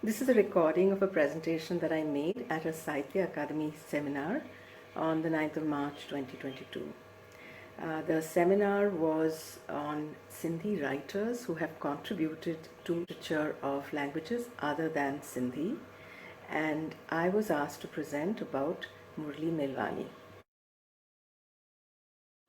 This is a recording of a presentation that I made at a Sahitya Akademi Seminar on the 9th of March 2022. The seminar was on Sindhi writers who have contributed to literature of languages other than Sindhi, and I was asked to present about Murli Melwani.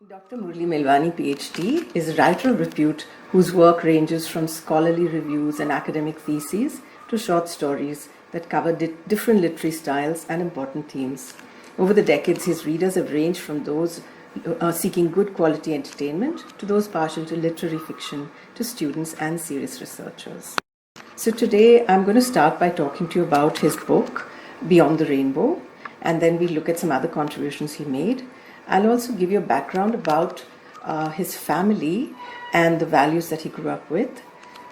Dr. Murli Melwani, PhD, is a writer of repute whose work ranges from scholarly reviews and academic theses to short stories that cover different literary styles and important themes. Over the decades, his readers have ranged from those seeking good quality entertainment to those partial to literary fiction to students and serious researchers. So today I'm going to start by talking to you about his book, Beyond the Rainbow, and then we look at some other contributions he made. I'll also give you a background about his family and the values that he grew up with,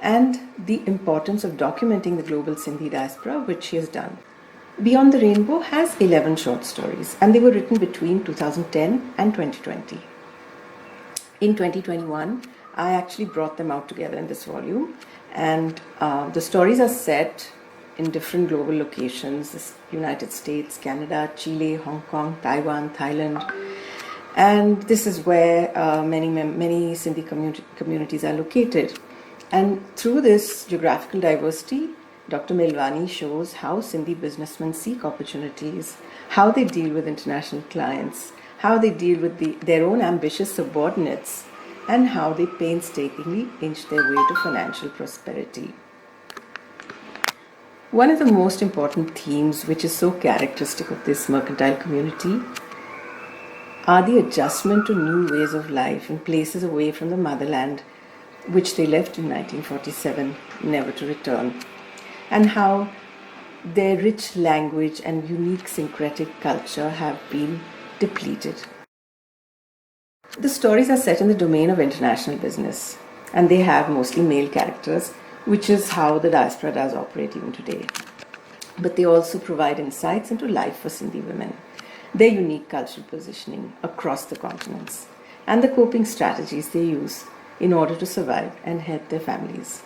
and the importance of documenting the global Sindhi diaspora, which he has done. Beyond the Rainbow has 11 short stories, and they were written between 2010 and 2020. In 2021, I actually brought them out together in this volume, and the stories are set in different global locations: the United States, Canada, Chile, Hong Kong, Taiwan, Thailand. And this is where many Sindhi communities are located. And through this geographical diversity, Dr. Melwani shows how Sindhi businessmen seek opportunities, how they deal with international clients, how they deal with their own ambitious subordinates, and how they painstakingly inch their way to financial prosperity. One of the most important themes, which is so characteristic of this mercantile community, are the adjustment to new ways of life in places away from the motherland, which they left in 1947, never to return, and how their rich language and unique syncretic culture have been depleted. The stories are set in the domain of international business, and they have mostly male characters, which is how the diaspora does operate even today. But they also provide insights into life for Sindhi women, their unique cultural positioning across the continents, and the coping strategies they use in order to survive and help their families.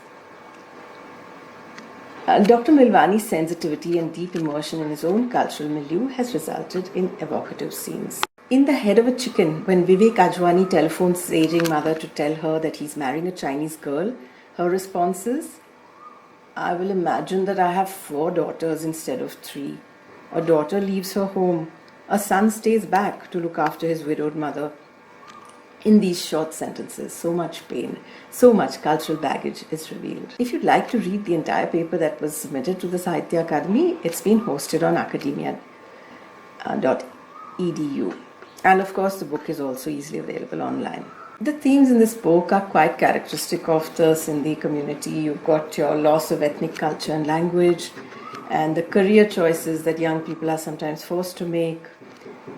Dr. Melwani's sensitivity and deep immersion in his own cultural milieu has resulted in evocative scenes. In The Head of a Chicken, when Vivek Ajwani telephones his aging mother to tell her that he's marrying a Chinese girl, her response is, "I will imagine that I have 4 daughters instead of 3. A daughter leaves her home. A son stays back to look after his widowed mother." In these short sentences, so much pain, so much cultural baggage is revealed. If you'd like to read the entire paper that was submitted to the Sahitya Akademi, it's been hosted on academia.edu. And of course, the book is also easily available online. The themes in this book are quite characteristic of the Sindhi community. You've got your loss of ethnic culture and language, and the career choices that young people are sometimes forced to make,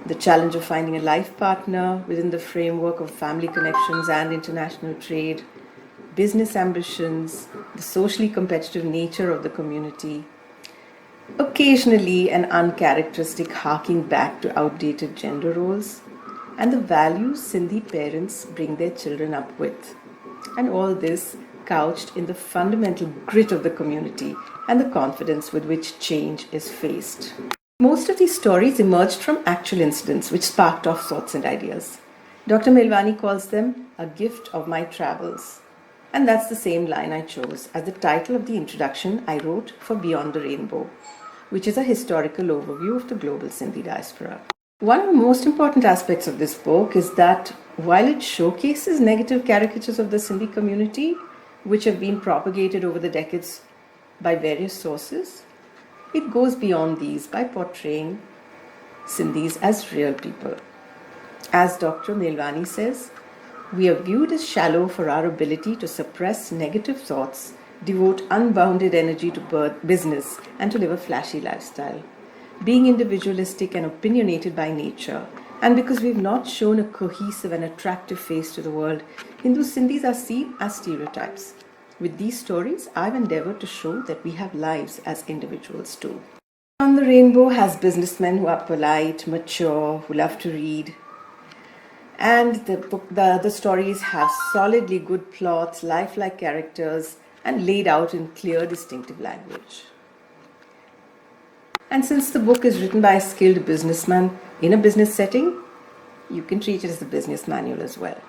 the challenge of finding a life partner within the framework of family connections and international trade, business ambitions, the socially competitive nature of the community, occasionally an uncharacteristic harking back to outdated gender roles, and the values Sindhi parents bring their children up with. And all this couched in the fundamental grit of the community and the confidence with which change is faced. Most of these stories emerged from actual incidents which sparked off thoughts and ideas. Dr. Melwani calls them a gift of my travels. And that's the same line I chose as the title of the introduction I wrote for Beyond the Rainbow, which is a historical overview of the global Sindhi diaspora. One of the most important aspects of this book is that while it showcases negative caricatures of the Sindhi community, which have been propagated over the decades by various sources, it goes beyond these by portraying Sindhis as real people. As Dr. Melwani says, we are viewed as shallow for our ability to suppress negative thoughts, devote unbounded energy to business, and to live a flashy lifestyle. Being individualistic and opinionated by nature, and because we've not shown a cohesive and attractive face to the world, Hindu Sindhis are seen as stereotypes. With these stories, I've endeavored to show that we have lives as individuals too. On the Rainbow has businessmen who are polite, mature, who love to read. And the stories have solidly good plots, lifelike characters, and laid out in clear, distinctive language. And since the book is written by a skilled businessman in a business setting, you can treat it as a business manual as well.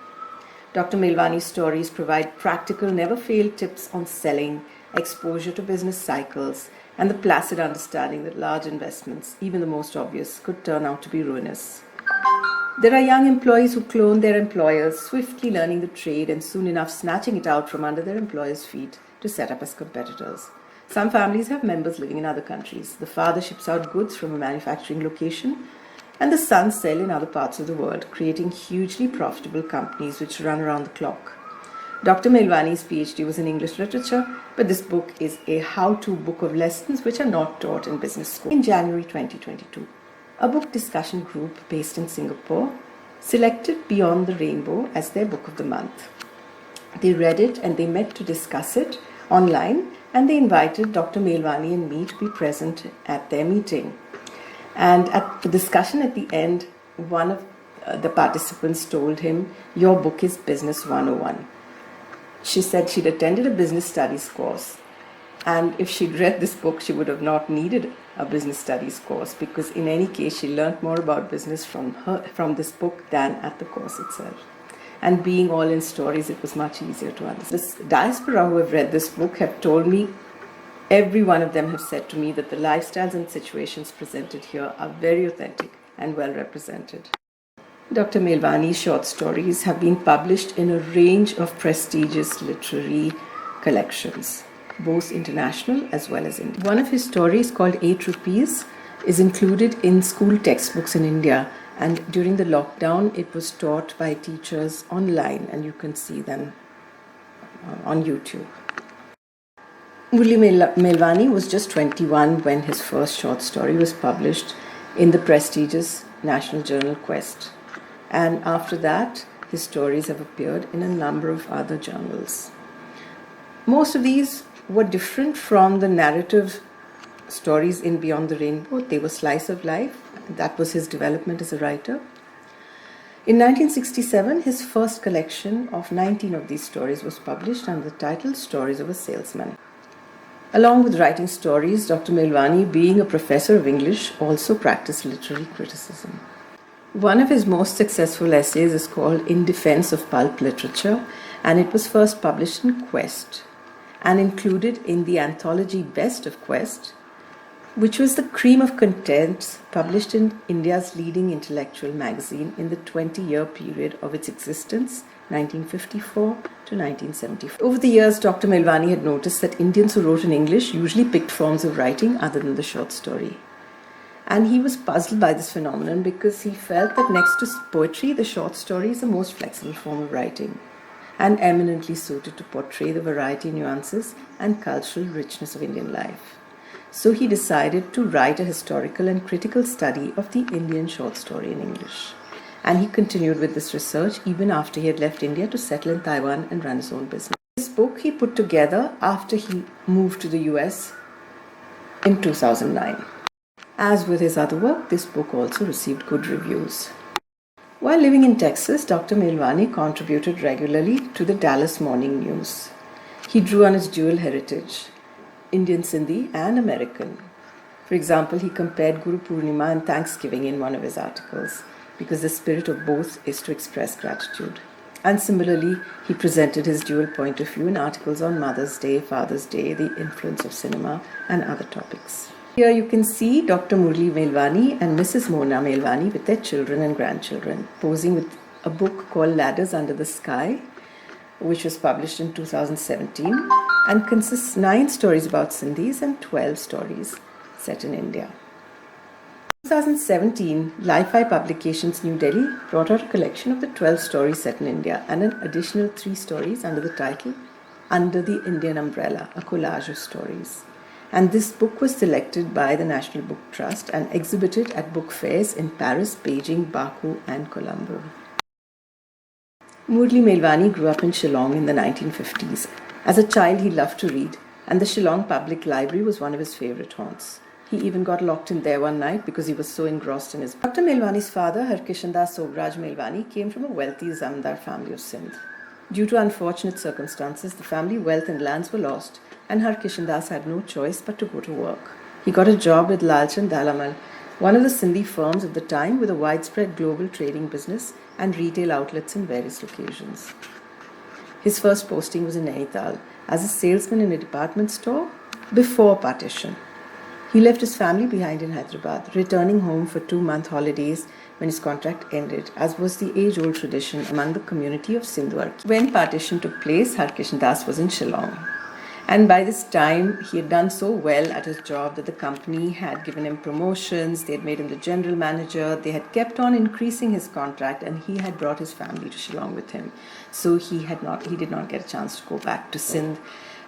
Dr. Melwani's stories provide practical, never-fail tips on selling, exposure to business cycles, and the placid understanding that large investments, even the most obvious, could turn out to be ruinous. There are young employees who clone their employers, swiftly learning the trade and soon enough snatching it out from under their employers' feet to set up as competitors. Some families have members living in other countries. The father ships out goods from a manufacturing location, and the sons sell in other parts of the world, creating hugely profitable companies which run around the clock. Dr. Melwani's PhD was in English literature, but this book is a how-to book of lessons which are not taught in business school. In January 2022, a book discussion group based in Singapore selected Beyond the Rainbow as their book of the month. They read it and they met to discuss it online, and they invited Dr. Melwani and me to be present at their meeting. And at the discussion at the end, one of the participants told him, "Your book is Business 101. She said she'd attended a business studies course, and if she'd read this book, she would have not needed a business studies course, because in any case, she learned more about business from this book than at the course itself. And being all in stories, it was much easier to understand. This diaspora who have read this book have told me, every one of them have said to me that the lifestyles and situations presented here are very authentic and well represented. Dr. Melwani's short stories have been published in a range of prestigious literary collections, both international as well as Indian. One of his stories, called 8 Rupees, is included in school textbooks in India, and during the lockdown it was taught by teachers online, and you can see them on YouTube. Murli Melwani was just 21 when his first short story was published in the prestigious national journal Quest. And after that, his stories have appeared in a number of other journals. Most of these were different from the narrative stories in Beyond the Rainbow. They were slice of life. That was his development as a writer. In 1967, his first collection of 19 of these stories was published under the title Stories of a Salesman. Along with writing stories, Dr. Melwani, being a professor of English, also practiced literary criticism. One of his most successful essays is called In Defense of Pulp Literature, and it was first published in Quest and included in the anthology Best of Quest, which was the cream of contents published in India's leading intellectual magazine in the 20-year period of its existence, 1954 to 1974. Over the years, Dr. Melwani had noticed that Indians who wrote in English usually picked forms of writing other than the short story. And he was puzzled by this phenomenon because he felt that next to poetry, the short story is the most flexible form of writing and eminently suited to portray the variety, nuances, and cultural richness of Indian life. So he decided to write a historical and critical study of the Indian short story in English. And he continued with this research even after he had left India to settle in Taiwan and run his own business. This book he put together after he moved to the US in 2009. As with his other work, this book also received good reviews. While living in Texas, Dr. Melwani contributed regularly to the Dallas Morning News. He drew on his dual heritage, Indian Sindhi and American. For example, he compared Guru Purnima and Thanksgiving in one of his articles, because the spirit of both is to express gratitude. And similarly, he presented his dual point of view in articles on Mother's Day, Father's Day, the influence of cinema, and other topics. Here you can see Dr. Murli Melwani and Mrs. Mona Melwani with their children and grandchildren, posing with a book called Ladders Under the Sky, which was published in 2017 and consists 9 stories about Sindhis and 12 stories set in India. In 2017, Li-Fi Publications New Delhi brought out a collection of the 12 stories set in India and an additional 3 stories under the title Under the Indian Umbrella, a collage of stories. And this book was selected by the National Book Trust and exhibited at book fairs in Paris, Beijing, Baku, and Colombo. Murli Melwani grew up in Shillong in the 1950s. As a child, he loved to read, and the Shillong Public Library was one of his favorite haunts. He even got locked in there one night because he was so engrossed in his book. Dr. Melwani's father, Harkishan Sograj Melwani, came from a wealthy Zamdar family of Sindh. Due to unfortunate circumstances, the family wealth and lands were lost, and Harkishan Das had no choice but to go to work. He got a job with Lalchand Dalamal, one of the Sindhi firms of the time with a widespread global trading business and retail outlets in various locations. His first posting was in Nainital as a salesman in a department store before partition. He left his family behind in Hyderabad, returning home for 2-month holidays when his contract ended, as was the age-old tradition among the community of Sindhu. When partition took place, Harkishan Das was in Shillong. And by this time, he had done so well at his job that the company had given him promotions, they had made him the general manager, they had kept on increasing his contract, and he had brought his family to Shillong with him. So he did not get a chance to go back to Sindh.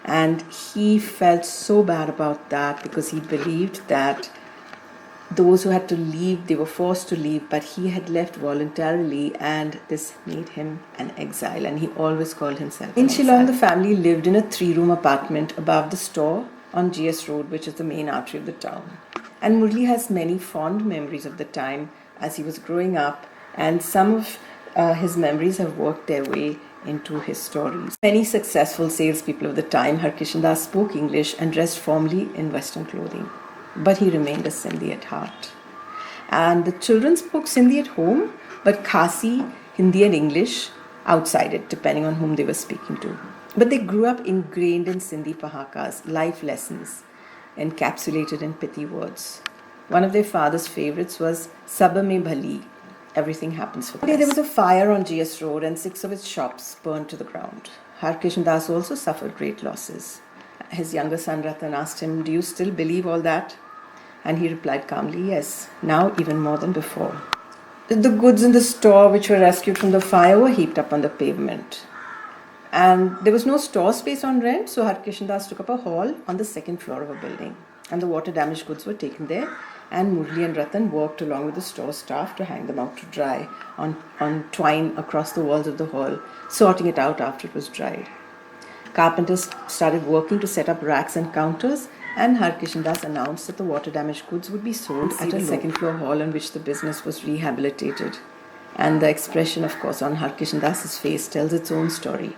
And he felt so bad about that because he believed that those who had to leave, they were forced to leave, but he had left voluntarily, and this made him an exile, and he always called himself an exile. In Shillong, the family lived in a 3-room apartment above the store on GS Road, which is the main artery of the town. And Murli has many fond memories of the time as he was growing up, and some of his memories have worked their way into his stories. Many successful salespeople of the time, Harkishan Das spoke English and dressed formally in Western clothing. But he remained a Sindhi at heart. And the children spoke Sindhi at home, but Khasi, Hindi and English outside it, depending on whom they were speaking to. But they grew up ingrained in Sindhi pahakas, life lessons, encapsulated in pithy words. One of their father's favorites was Sab Mein Bhali, everything happens for the best. There was a fire on GS Road and 6 of its shops burned to the ground. Harkishan Das also suffered great losses. His younger son Ratan asked him, "Do you still believe all that?" And he replied calmly, "Yes, now even more than before." The goods in the store which were rescued from the fire were heaped up on the pavement. And there was no store space on rent, so Harkishan Das took up a hall on the 2nd floor of a building. And the water damaged goods were taken there, and Murli and Ratan worked along with the store staff to hang them out to dry on twine across the walls of the hall, sorting it out after it was dried. Carpenters started working to set up racks and counters, and Harkishan Das announced that the water damaged goods would be sold at a 2nd floor hall on which the business was rehabilitated. And the expression, of course, on Harkishan Das's face tells its own story.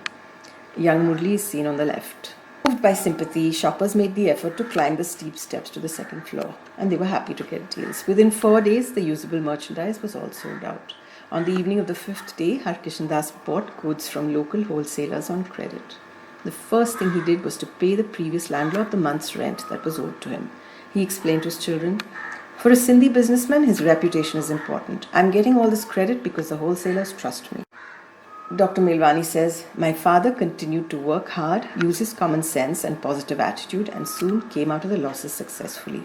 Young Murli is seen on the left. Moved by sympathy, shoppers made the effort to climb the steep steps to the 2nd floor, and they were happy to get deals. Within 4 days, the usable merchandise was all sold out. On the evening of the 5th day, Harkishan Das bought goods from local wholesalers on credit. The first thing he did was to pay the previous landlord the month's rent that was owed to him. He explained to his children, "For a Sindhi businessman, his reputation is important. I'm getting all this credit because the wholesalers trust me." Dr. Melwani says, "My father continued to work hard, use his common sense and positive attitude, and soon came out of the losses successfully.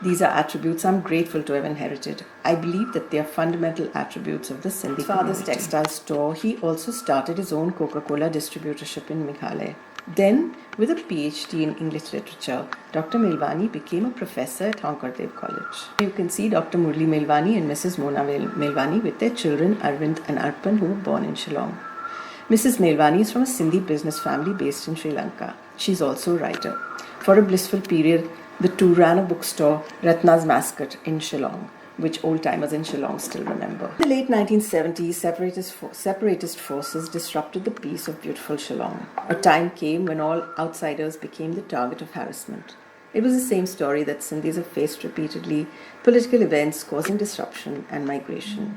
These are attributes I'm grateful to have inherited. I believe that they are fundamental attributes of the Sindhi father's textile store. He also started his own Coca-Cola distributorship in Meghalaya. Then, with a PhD in English literature, Dr. Melwani became a professor at Honkardev College." You can see Dr. Murli Melwani and Mrs. Mona Melwani with their children Arvind and Arpan, who were born in Shillong. Mrs. Melwani is from a Sindhi business family based in Sri Lanka. She is also a writer. For a blissful period, the two ran a bookstore, Ratna's Mascot, in Shillong, which old-timers in Shillong still remember. In the late 1970s, separatist forces disrupted the peace of beautiful Shillong. A time came when all outsiders became the target of harassment. It was the same story that Sindhis have faced repeatedly, political events causing disruption and migration.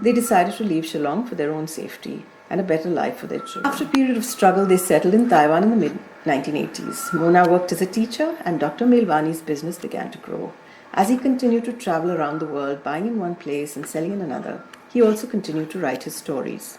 They decided to leave Shillong for their own safety and a better life for their children. After a period of struggle, they settled in Taiwan in the mid-1980s. Mona worked as a teacher, and Dr. Melwani's business began to grow. As he continued to travel around the world, buying in one place and selling in another, he also continued to write his stories.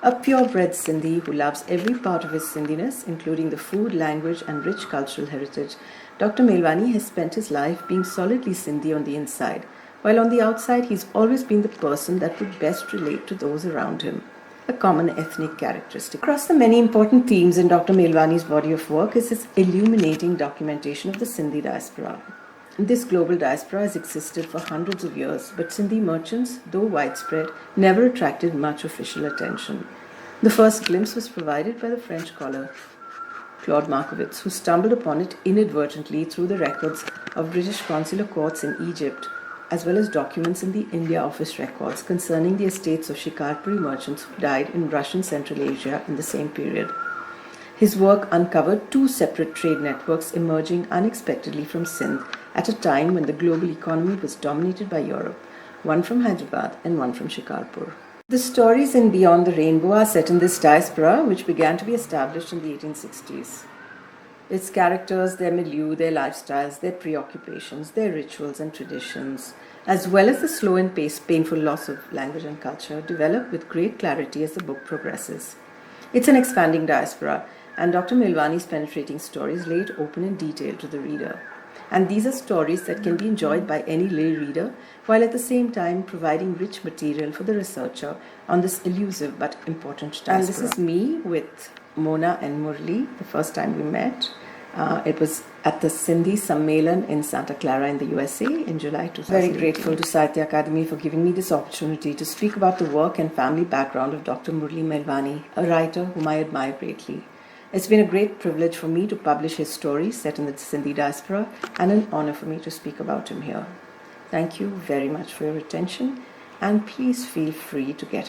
A purebred Sindhi who loves every part of his Sindhiness, including the food, language, and rich cultural heritage, Dr. Melwani has spent his life being solidly Sindhi on the inside, while on the outside he's always been the person that would best relate to those around him. A common ethnic characteristic. Across the many important themes in Dr. Melwani's body of work is his illuminating documentation of the Sindhi diaspora. This global diaspora has existed for hundreds of years, but Sindhi merchants, though widespread, never attracted much official attention. The first glimpse was provided by the French scholar Claude Markowitz, who stumbled upon it inadvertently through the records of British consular courts in Egypt, as well as documents in the India Office records concerning the estates of Shikarpuri merchants who died in Russian Central Asia in the same period. His work uncovered two separate trade networks emerging unexpectedly from Sindh at a time when the global economy was dominated by Europe, one from Hyderabad and one from Shikarpur. The stories in Beyond the Rainbow are set in this diaspora, which began to be established in the 1860s. Its characters, their milieu, their lifestyles, their preoccupations, their rituals and traditions, as well as the slow and painful loss of language and culture, develop with great clarity as the book progresses. It's an expanding diaspora, and Dr. Melwani's penetrating stories lay it open in detail to the reader. And these are stories that can be enjoyed by any lay reader, while at the same time providing rich material for the researcher on this elusive but important diaspora. And this is me with Mona and Murli, the first time we met. It was at the Sindhi Sammelan in Santa Clara in the USA in July 2000. Very grateful to Sahitya Akademi for giving me this opportunity to speak about the work and family background of Dr. Murli Melwani, a writer whom I admire greatly. It's been a great privilege for me to publish his story set in the Sindhi diaspora and an honor for me to speak about him here. Thank you very much for your attention, and please feel free to get